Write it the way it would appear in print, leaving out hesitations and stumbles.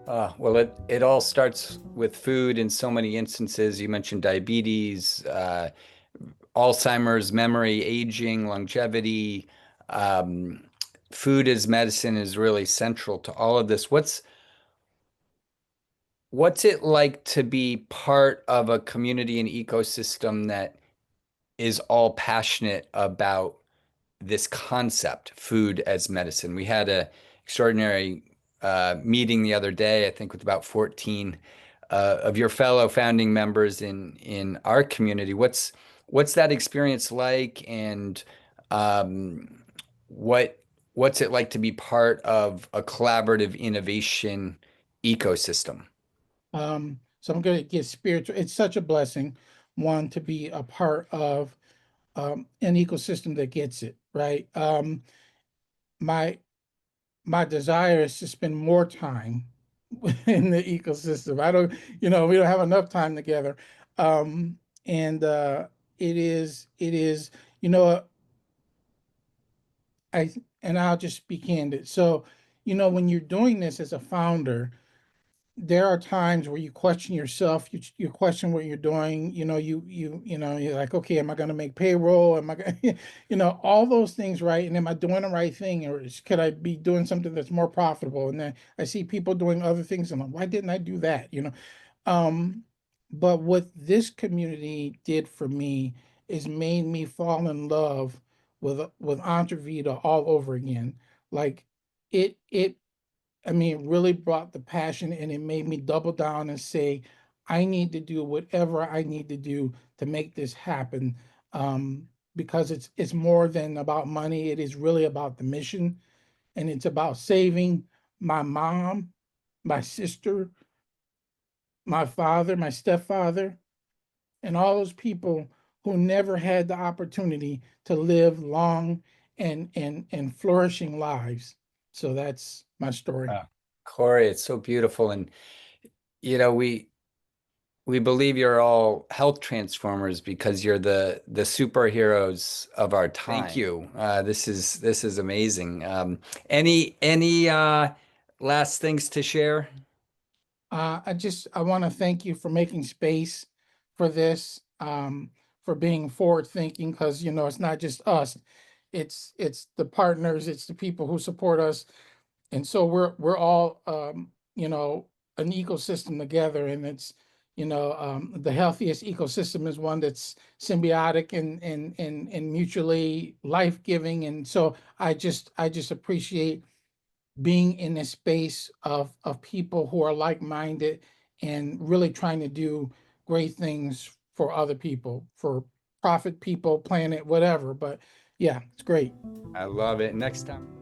Well, it all starts with food in so many instances. You mentioned diabetes, Alzheimer's, memory, aging, longevity. Um, Food as medicine is really central to all of this. What's it like to be part of a community and ecosystem that is all passionate about this concept, food as medicine? We had a extraordinary meeting the other day, I think, with about 14 of your fellow founding members in our community. What's that experience like, and um, what what's it like to be part of a collaborative innovation ecosystem? So I'm going to get spiritual. It's such a blessing, one, to be a part of an ecosystem that gets it, right? My my desire is to spend more time in the ecosystem. We don't have enough time together. And it is, you know, and I'll just be candid. So, when you're doing this as a founder, there are times where you question yourself, you question what you're doing. You're like, okay, am I going to make payroll? Am I going all those things, right? And am I doing the right thing, or could I be doing something that's more profitable? And then I see people doing other things, and I'm like, why didn't I do that? Um, but what this community did for me is made me fall in love with EntreVita all over again. Like it I mean, it really brought the passion, and it made me double down and say, I need to do whatever I need to do to make this happen. Because it's more than about money. It is really about the mission, and it's about saving my mom, my sister, my father, my stepfather, and all those people who never had the opportunity to live long and flourishing lives. So that's my story. Uh, Corey, it's so beautiful, and you know we believe you're all health transformers because you're the superheroes of our time. Thank you. This is amazing. Any last things to share? I want to thank you for making space for this, for being forward thinking, because it's not just us, it's the partners, it's the people who support us, and so we're all an ecosystem together, and it's the healthiest ecosystem is one that's symbiotic and mutually life-giving, and so I just appreciate being in a space of people who are like-minded and really trying to do great things for other people, for profit, people, planet, whatever. But yeah, it's great. I love it. Next time.